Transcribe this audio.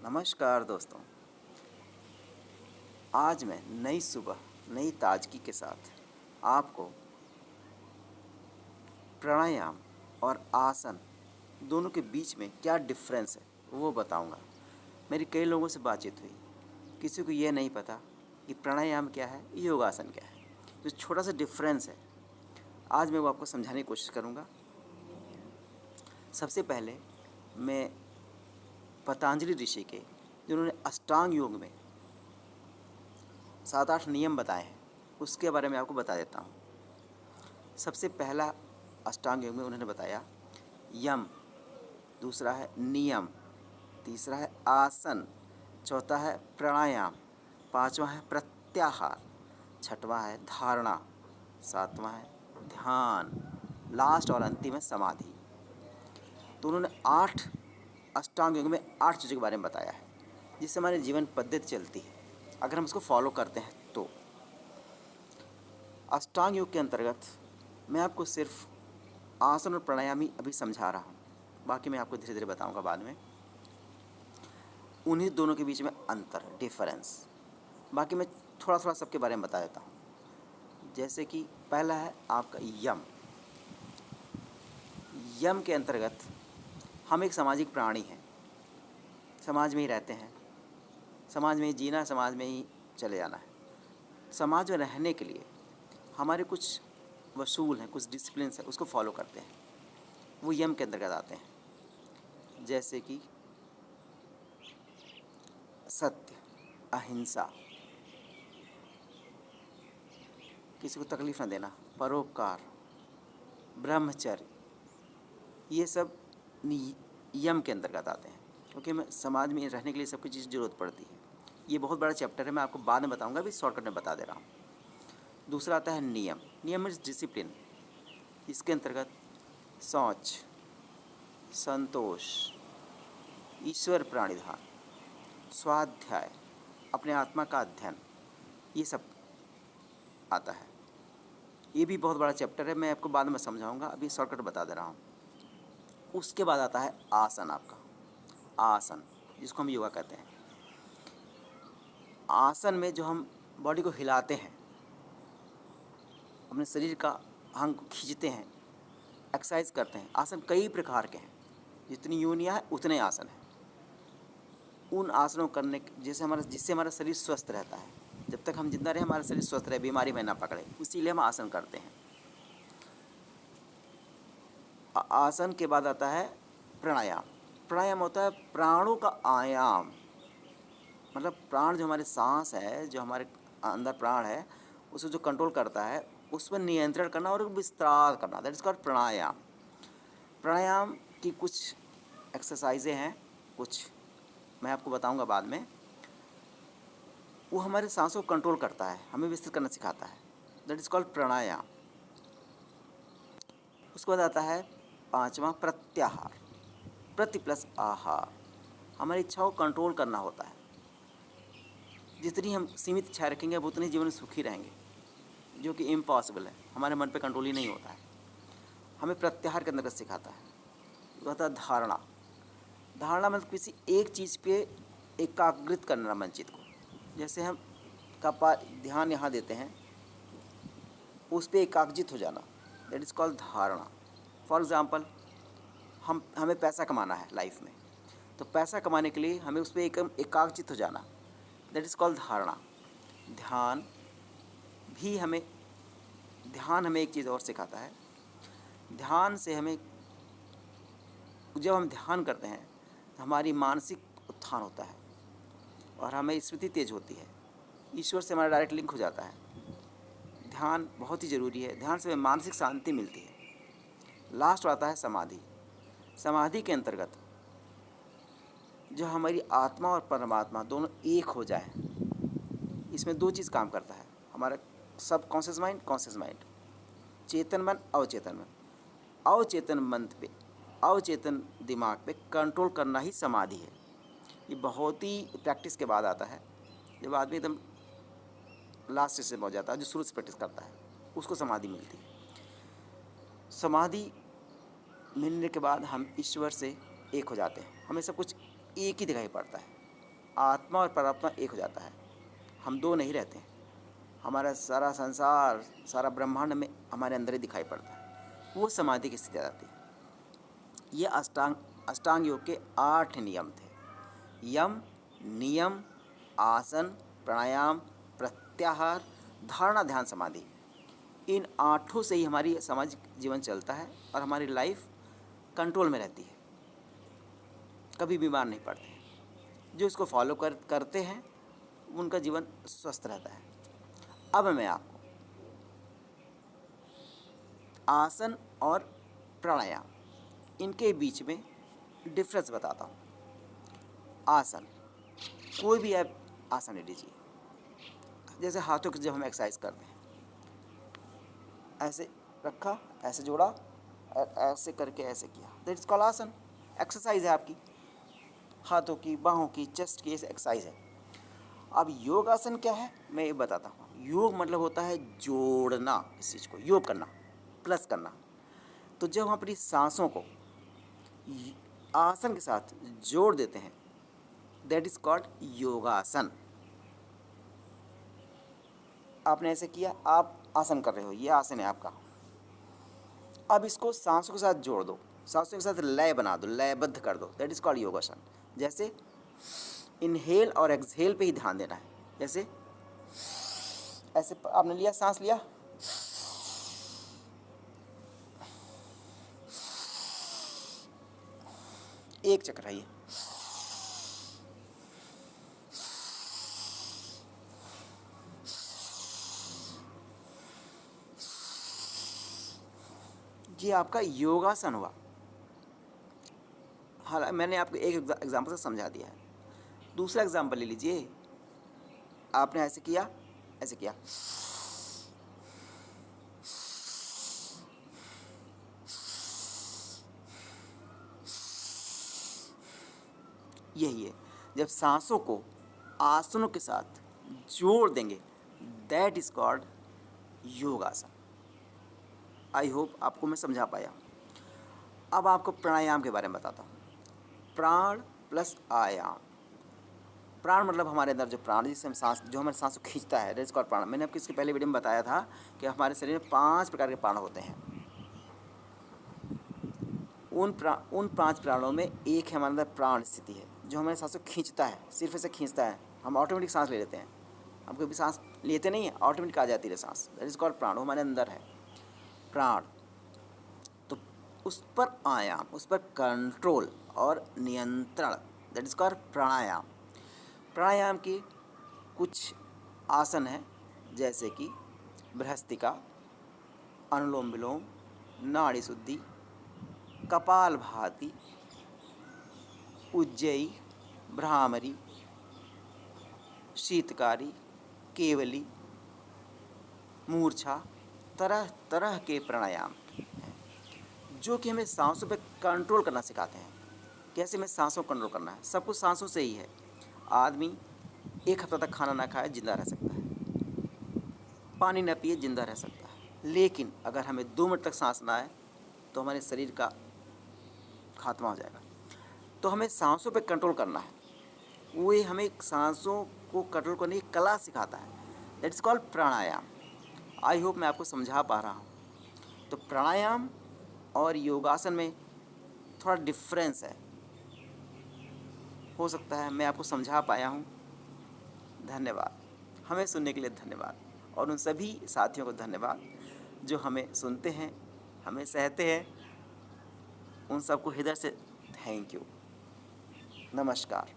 नमस्कार दोस्तों। आज मैं नई सुबह नई ताजगी के साथ आपको प्राणायाम और आसन दोनों के बीच में क्या डिफरेंस है वो बताऊंगा। मेरी कई लोगों से बातचीत हुई, किसी को ये नहीं पता कि प्राणायाम क्या है, योगासन क्या है। जो छोटा सा डिफरेंस है आज मैं वो आपको समझाने की कोशिश करूँगा। सबसे पहले मैं पतंजलि ऋषि के जिन्होंने अष्टांग योग में 7-8 नियम बताए हैं उसके बारे में आपको बता देता हूँ। सबसे पहला अष्टांग योग में उन्होंने बताया यम, दूसरा है नियम, तीसरा है आसन, चौथा है प्राणायाम, पांचवा है प्रत्याहार, छठवां है धारणा, सातवां है ध्यान, लास्ट और अंतिम है समाधि। तो उन्होंने 8 अष्टांग योग में 8 चीज़ों के बारे में बताया है जिससे हमारी जीवन पद्धति चलती है अगर हम उसको फॉलो करते हैं तो। अष्टांग योग के अंतर्गत मैं आपको सिर्फ आसन और प्राणायाम ही अभी समझा रहा हूँ, बाकी मैं आपको धीरे धीरे बताऊँगा बाद में। उन्हीं दोनों के बीच में अंतर डिफरेंस, बाकी मैं थोड़ा थोड़ा सबके बारे में बता देता हूँ। जैसे कि पहला है आपका यम। यम के अंतर्गत हम एक सामाजिक प्राणी हैं, समाज में ही रहते हैं, समाज में ही जीना, समाज में ही चले जाना है। समाज में रहने के लिए हमारे कुछ वसूल हैं, कुछ डिसिप्लिन्स हैं, उसको फॉलो करते हैं, वो यम के अंतर्गत आते हैं। जैसे कि सत्य, अहिंसा, किसी को तकलीफ़ न देना, परोपकार, ब्रह्मचर्य, ये सब यम के अंतर्गत आते हैं क्योंकि हमें समाज में रहने के लिए सबकी चीज़ ज़रूरत पड़ती है। ये बहुत बड़ा चैप्टर है, मैं आपको बाद में बताऊंगा, अभी शॉर्टकट में बता दे रहा हूँ। दूसरा आता है नियम। नियम इज डिसिप्लिन। इसके अंतर्गत शौच, संतोष, ईश्वर प्राणिधान, स्वाध्याय, अपने आत्मा का अध्ययन, ये सब आता है। ये भी बहुत बड़ा चैप्टर है, मैं आपको बाद में समझाऊंगा, अभी शॉर्टकट बता दे रहा हूँ। उसके बाद आता है आसन। आपका आसन जिसको हम योगा कहते हैं। आसन में जो हम बॉडी को हिलाते हैं, अपने शरीर का अंग को खींचते हैं, एक्सरसाइज करते हैं। आसन कई प्रकार के हैं, जितनी योनियाँ हैं उतने आसन हैं। उन आसनों करने जिससे हमारा शरीर स्वस्थ रहता है। जब तक हम जिंदा रहे हमारा शरीर स्वस्थ रहे, बीमारी में ना पकड़े, इसीलिए हम आसन करते हैं। आसन के बाद आता है प्राणायाम। प्राणायाम होता है प्राणों का आयाम, मतलब प्राण जो हमारे सांस है, जो हमारे अंदर प्राण है, उसे जो कंट्रोल करता है, उस पर नियंत्रण करना और विस्तार करना, दैट इज कॉल्ड प्राणायाम। प्राणायाम की कुछ एक्सरसाइजें हैं, कुछ मैं आपको बताऊंगा बाद में। वो हमारे सांसों को कंट्रोल करता है, हमें विस्तृत करना सिखाता है, दैट इज कॉल्ड प्राणायाम। उसके बाद आता है पांचवा प्रत्याहार। प्रति प्लस आहार, हमारी इच्छाओं को कंट्रोल करना होता है। जितनी हम सीमित इच्छा रखेंगे वो उतनी जीवन में सुखी रहेंगे, जो कि इम्पॉसिबल है, हमारे मन पे कंट्रोल ही नहीं होता है। हमें प्रत्याहार के अंतर्गत सिखाता है। वो होता है धारणा। धारणा मतलब किसी एक चीज़ पे एकाग्रित करना मन चित्त को। जैसे हम ध्यान यहाँ देते हैं, उस पर एकाग्रित हो जाना, दैट इज़ कॉल्ड धारणा। फॉर एग्ज़ाम्पल, हमें पैसा कमाना है लाइफ में, तो पैसा कमाने के लिए हमें उस पर एकाग्रचित हो जाना, दैट इज़ कॉल्ड धारणा। ध्यान भी हमें एक चीज़ और सिखाता है। ध्यान से हमें, जब हम ध्यान करते हैं तो हमारी मानसिक उत्थान होता है और हमें स्मृति तेज होती है, ईश्वर से हमारा डायरेक्ट लिंक हो जाता है। ध्यान बहुत ही ज़रूरी है, ध्यान से हमें मानसिक शांति मिलती है। लास्ट आता है समाधि। समाधि के अंतर्गत जो हमारी आत्मा और परमात्मा दोनों एक हो जाए, इसमें 2 चीज़ काम करता है, हमारा सब कॉन्शियस माइंड, कॉन्शियस माइंड, चेतन मन, अवचेतन मन। अवचेतन मन पे, अवचेतन दिमाग पे कंट्रोल करना ही समाधि है। ये बहुत ही प्रैक्टिस के बाद आता है। जब आदमी एकदम लास्ट स्टेज में पहुँच जाता है, जो शुरू से प्रैक्टिस करता है, उसको समाधि मिलती है। समाधि मिलने के बाद हम ईश्वर से एक हो जाते हैं, हमें सब कुछ एक ही दिखाई पड़ता है। आत्मा और परमात्मा एक हो जाता है। हम दो नहीं रहते हैं। हमारा सारा संसार, सारा ब्रह्मांड में हमारे अंदर ही दिखाई पड़ता है। वो समाधि की स्थिति आ जाती है। ये अष्टांग योग के 8 नियम थे। यम, नियम, आसन, प्राणायाम, प्रत्याहार, धारणा, ध्यान, समाधि। इन 8 से ही हमारी सामाजिक जीवन चलता है और हमारी लाइफ कंट्रोल में रहती है। कभी बीमार नहीं पड़ते हैं। जो इसको फॉलो करते हैं उनका जीवन स्वस्थ रहता है। अब मैं आपको आसन और प्राणायाम, इनके बीच में डिफरेंस बताता हूँ। आसन, कोई भी आप आसन ले लीजिए। जैसे हाथों की जब हम एक्सरसाइज करते हैं, ऐसे रखा, ऐसे जोड़ा और ऐसे करके ऐसे किया, दैट इज कॉल्ड आसन। एक्सरसाइज है आपकी, हाथों की, बाहों की, चेस्ट की, ऐसे एक्सरसाइज है। अब योगासन क्या है मैं ये बताता हूँ। योग मतलब होता है जोड़ना, इस चीज़ को योग करना, प्लस करना। तो जब हम अपनी सांसों को आसन के साथ जोड़ देते हैं, दैट इज कॉल्ड योगासन। आपने ऐसे किया, आप आसन कर रहे हो, ये आसन है आपका। अब इसको सांसों के साथ जोड़ दो, सांसों के साथ लय बना दो, लयबद्ध कर दो, दैट इज कॉल्ड योगासन। जैसे इनहेल और एक्सहेल पे ही ध्यान देना है। जैसे ऐसे आपने लिया, सांस लिया, एक चक्र है ये। ये आपका योगासन हुआ। हालांकि मैंने आपको एक एग्जाम्पल से समझा दिया है। दूसरा एग्जाम्पल ले लीजिए। आपने ऐसे किया, ऐसे किया, यही है। जब सांसों को आसनों के साथ जोड़ देंगे, दैट इज कॉल्ड योगासन। आई होप आपको मैं समझा पाया। अब आपको प्राणायाम के बारे में बताता हूँ। प्राण प्लस आयाम। प्राण मतलब हमारे अंदर जो प्राण, जिससे हम सांस, जो हमारे सांस को खींचता है, दैट इज कॉल्ड प्राण। मैंने आपको इसके पहले वीडियो में बताया था कि हमारे शरीर में 5 प्रकार के प्राण होते हैं। उन 5 प्राणों में एक है हमारे अंदर प्राण स्थिति है, जो हमारे सांस को खींचता है, सिर्फ ऐसे खींचता है। हम ऑटोमेटिक सांस ले लेते हैं। हम कभी सांस लेते नहीं हैं, ऑटोमेटिक आ जाती है सांस, दैट इज कॉल्ड प्राण। वो हमारे अंदर है प्राण। तो उस पर आयाम, उस पर कंट्रोल और नियंत्रण, दैट इज कॉल्ड प्राणायाम। प्राणायाम के कुछ आसन हैं, जैसे कि बृहस्पतिका, अनुलोम विलोम, नाड़ी शुद्धि, कपालभाति, उज्जयी, भ्रामरी, शीतकारी, केवली, मूर्छा। तरह तरह के प्राणायाम हैं जो कि हमें सांसों पर कंट्रोल करना सिखाते हैं। कैसे हमें सांसों को कंट्रोल करना है। सब कुछ सांसों से ही है। आदमी 1 हफ्ता तक खाना ना खाए जिंदा रह सकता है, पानी न पिए जिंदा रह सकता है, लेकिन अगर हमें 2 मिनट तक सांस ना आए तो हमारे शरीर का खात्मा हो जाएगा। तो हमें सांसों पे कंट्रोल करना है। वो हमें सांसों को कंट्रोल करने की कला सिखाता है, that is called pranayama. I hope मैं आपको समझा पा रहा हूँ। तो प्राणायाम और योगासन में थोड़ा डिफरेंस है, हो सकता है मैं आपको समझा पाया हूँ। धन्यवाद। हमें सुनने के लिए धन्यवाद, और उन सभी साथियों को धन्यवाद जो हमें सुनते हैं, हमें सहते हैं। उन सबको हृदय से थैंक यू। नमस्कार।